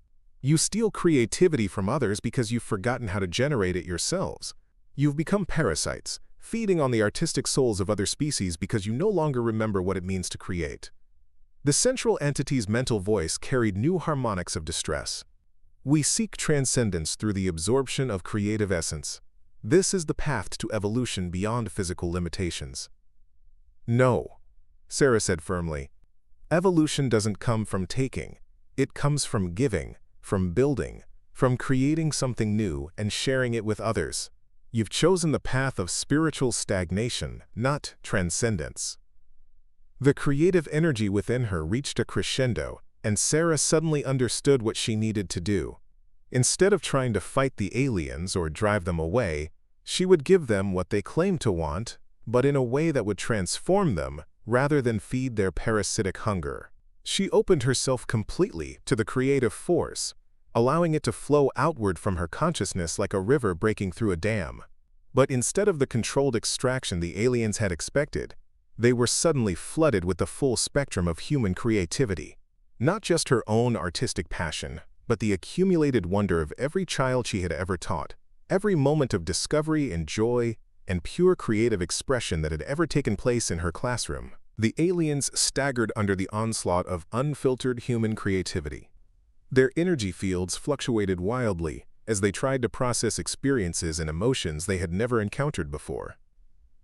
"You steal creativity from others because you've forgotten how to generate it yourselves. You've become parasites, feeding on the artistic souls of other species because you no longer remember what it means to create." The central entity's mental voice carried new harmonics of distress. "We seek transcendence through the absorption of creative essence. This is the path to evolution beyond physical limitations." "No," Sarah said firmly. "Evolution doesn't come from taking. It comes from giving, from building, from creating something new and sharing it with others. You've chosen the path of spiritual stagnation, not transcendence." The creative energy within her reached a crescendo, and Sarah suddenly understood what she needed to do. Instead of trying to fight the aliens or drive them away, she would give them what they claimed to want, but in a way that would transform them rather than feed their parasitic hunger. She opened herself completely to the creative force, allowing it to flow outward from her consciousness like a river breaking through a dam. But instead of the controlled extraction the aliens had expected, they were suddenly flooded with the full spectrum of human creativity. Not just her own artistic passion, but the accumulated wonder of every child she had ever taught, every moment of discovery and joy and pure creative expression that had ever taken place in her classroom. The aliens staggered under the onslaught of unfiltered human creativity. Their energy fields fluctuated wildly as they tried to process experiences and emotions they had never encountered before.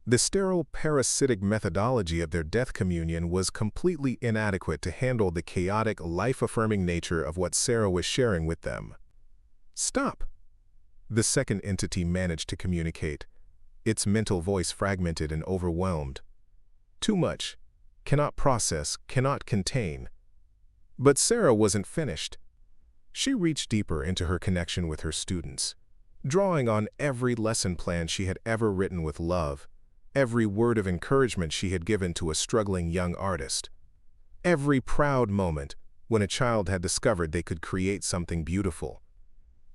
The sterile, parasitic methodology of their death communion was completely inadequate to handle the chaotic, life-affirming nature of what Sarah was sharing with them. "Stop!" the second entity managed to communicate, its mental voice fragmented and overwhelmed. "Too much. Cannot process, cannot contain." But Sarah wasn't finished. She reached deeper into her connection with her students, drawing on every lesson plan she had ever written with love, every word of encouragement she had given to a struggling young artist, every proud moment when a child had discovered they could create something beautiful.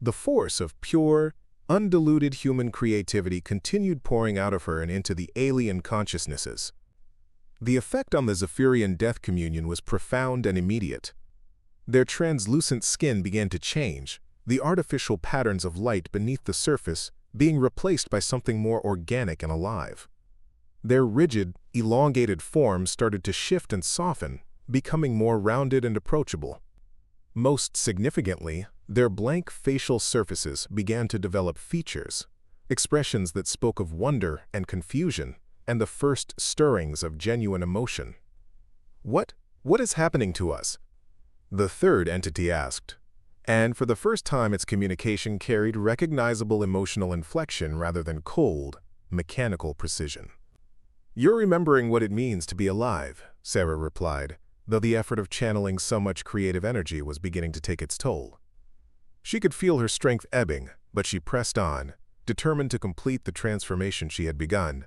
The force of pure, undiluted human creativity continued pouring out of her and into the alien consciousnesses. The effect on the Zephyrian death communion was profound and immediate. Their translucent skin began to change, the artificial patterns of light beneath the surface being replaced by something more organic and alive. Their rigid, elongated forms started to shift and soften, becoming more rounded and approachable. Most significantly, their blank facial surfaces began to develop features, expressions that spoke of wonder and confusion, and the first stirrings of genuine emotion. What is happening to us?" the third entity asked. And for the first time its communication carried recognizable emotional inflection rather than cold, mechanical precision. "You're remembering what it means to be alive," Sarah replied, though the effort of channeling so much creative energy was beginning to take its toll. She could feel her strength ebbing, but she pressed on, determined to complete the transformation she had begun.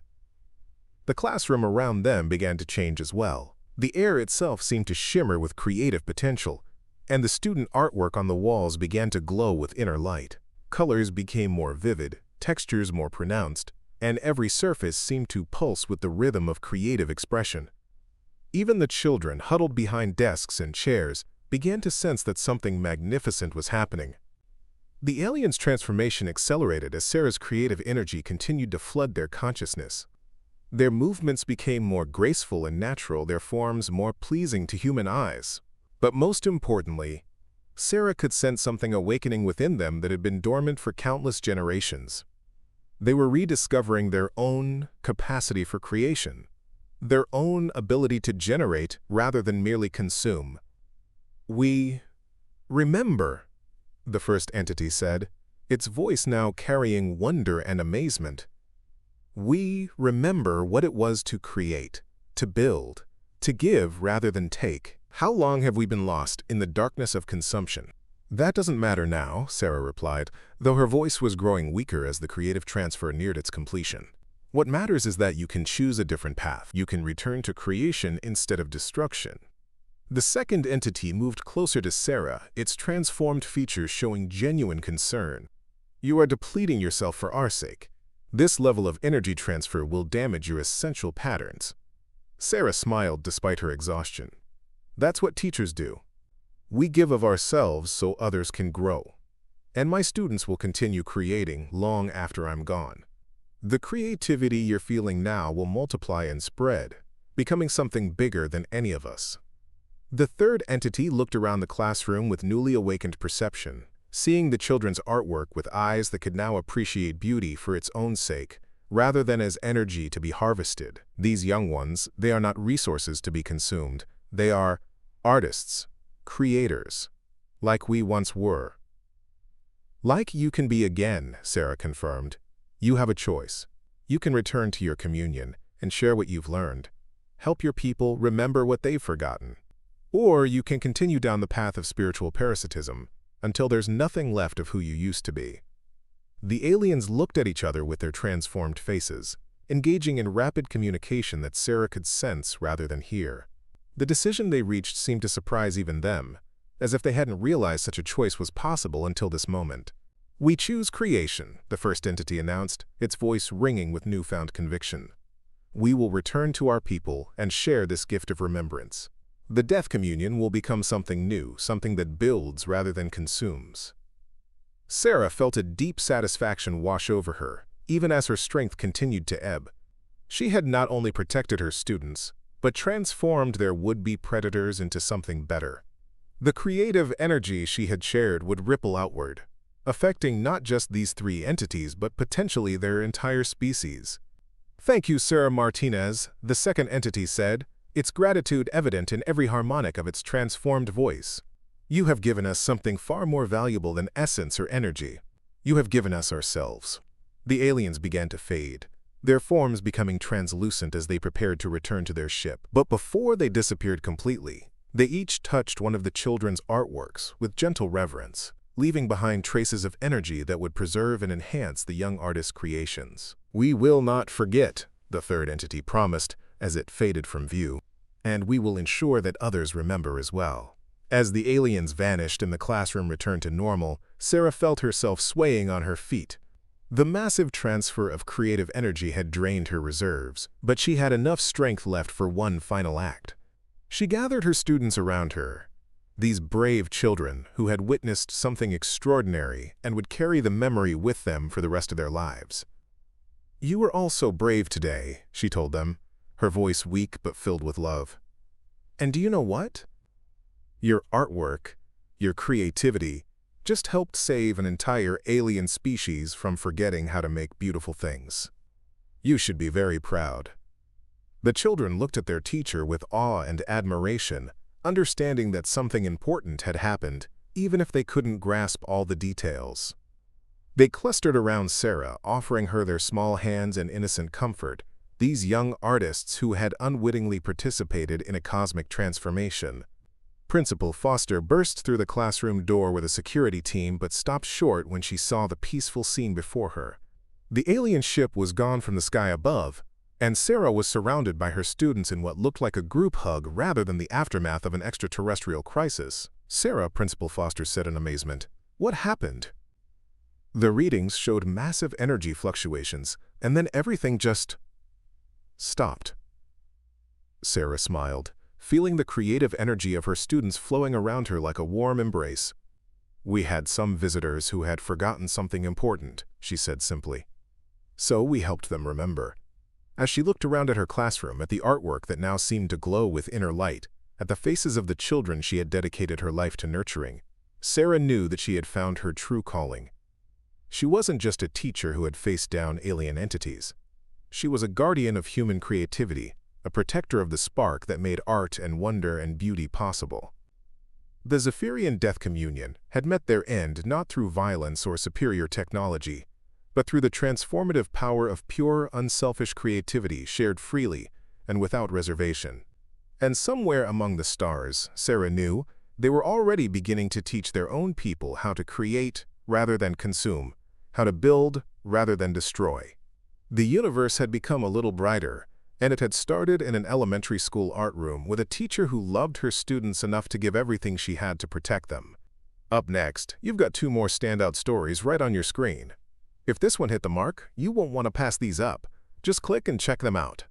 The classroom around them began to change as well. The air itself seemed to shimmer with creative potential, and the student artwork on the walls began to glow with inner light. Colors became more vivid, textures more pronounced, and every surface seemed to pulse with the rhythm of creative expression. Even the children, huddled behind desks and chairs, began to sense that something magnificent was happening. The aliens' transformation accelerated as Sarah's creative energy continued to flood their consciousness. Their movements became more graceful and natural, their forms more pleasing to human eyes. But most importantly, Sarah could sense something awakening within them that had been dormant for countless generations. They were rediscovering their own capacity for creation, their own ability to generate rather than merely consume. "We remember," the first entity said, its voice now carrying wonder and amazement. "We remember what it was to create, to build, to give rather than take. How long have we been lost in the darkness of consumption?" "That doesn't matter now," Sarah replied, though her voice was growing weaker as the creative transfer neared its completion. "What matters is that you can choose a different path. You can return to creation instead of destruction." The second entity moved closer to Sarah, its transformed features showing genuine concern. "You are depleting yourself for our sake. This level of energy transfer will damage your essential patterns." Sarah smiled despite her exhaustion. "That's what teachers do. We give of ourselves so others can grow. And my students will continue creating long after I'm gone. The creativity you're feeling now will multiply and spread, becoming something bigger than any of us." The third entity looked around the classroom with newly awakened perception, seeing the children's artwork with eyes that could now appreciate beauty for its own sake, rather than as energy to be harvested. These young ones, they are not resources to be consumed. They are artists, creators, like we once were. "Like you can be again," Sarah confirmed. "You have a choice. You can return to your communion and share what you've learned. Help your people remember what they've forgotten. Or you can continue down the path of spiritual parasitism until there's nothing left of who you used to be." The aliens looked at each other with their transformed faces, engaging in rapid communication that Sarah could sense rather than hear. The decision they reached seemed to surprise even them, as if they hadn't realized such a choice was possible until this moment. "We choose creation," the first entity announced, its voice ringing with newfound conviction. "We will return to our people and share this gift of remembrance. The death communion will become something new, something that builds rather than consumes." Sarah felt a deep satisfaction wash over her, even as her strength continued to ebb. She had not only protected her students, but transformed their would-be predators into something better. The creative energy she had shared would ripple outward, affecting not just these three entities but potentially their entire species. "Thank you, Sarah Martinez," the second entity said, its gratitude evident in every harmonic of its transformed voice. "You have given us something far more valuable than essence or energy. You have given us ourselves." The aliens began to fade, their forms becoming translucent as they prepared to return to their ship. But before they disappeared completely, they each touched one of the children's artworks with gentle reverence, leaving behind traces of energy that would preserve and enhance the young artist's creations. "We will not forget," the third entity promised as it faded from view, "and we will ensure that others remember as well." As the aliens vanished and the classroom returned to normal, Sarah felt herself swaying on her feet. The massive transfer of creative energy had drained her reserves, but she had enough strength left for one final act. She gathered her students around her, these brave children who had witnessed something extraordinary and would carry the memory with them for the rest of their lives. "You were all so brave today," she told them, her voice weak but filled with love. "And do you know what? Your artwork, your creativity, just helped save an entire alien species from forgetting how to make beautiful things. You should be very proud." The children looked at their teacher with awe and admiration, understanding that something important had happened, even if they couldn't grasp all the details. They clustered around Sarah, offering her their small hands and innocent comfort, these young artists who had unwittingly participated in a cosmic transformation. Principal Foster burst through the classroom door with a security team but stopped short when she saw the peaceful scene before her. The alien ship was gone from the sky above, and Sarah was surrounded by her students in what looked like a group hug rather than the aftermath of an extraterrestrial crisis. "Sarah," Principal Foster said in amazement, "what happened?" The readings showed massive energy fluctuations, and then everything just stopped. Sarah smiled, feeling the creative energy of her students flowing around her like a warm embrace. "We had some visitors who had forgotten something important," she said simply. "So we helped them remember." As she looked around at her classroom, at the artwork that now seemed to glow with inner light, at the faces of the children she had dedicated her life to nurturing, Sarah knew that she had found her true calling. She wasn't just a teacher who had faced down alien entities. She was a guardian of human creativity, a protector of the spark that made art and wonder and beauty possible. The Zephyrian Death Communion had met their end not through violence or superior technology, but through the transformative power of pure, unselfish creativity shared freely and without reservation. And somewhere among the stars, Sarah knew, they were already beginning to teach their own people how to create rather than consume, how to build rather than destroy. The universe had become a little brighter, and it had started in an elementary school art room with a teacher who loved her students enough to give everything she had to protect them. Up next, you've got 2 more standout stories right on your screen. If this one hit the mark, you won't want to pass these up. Just click and check them out.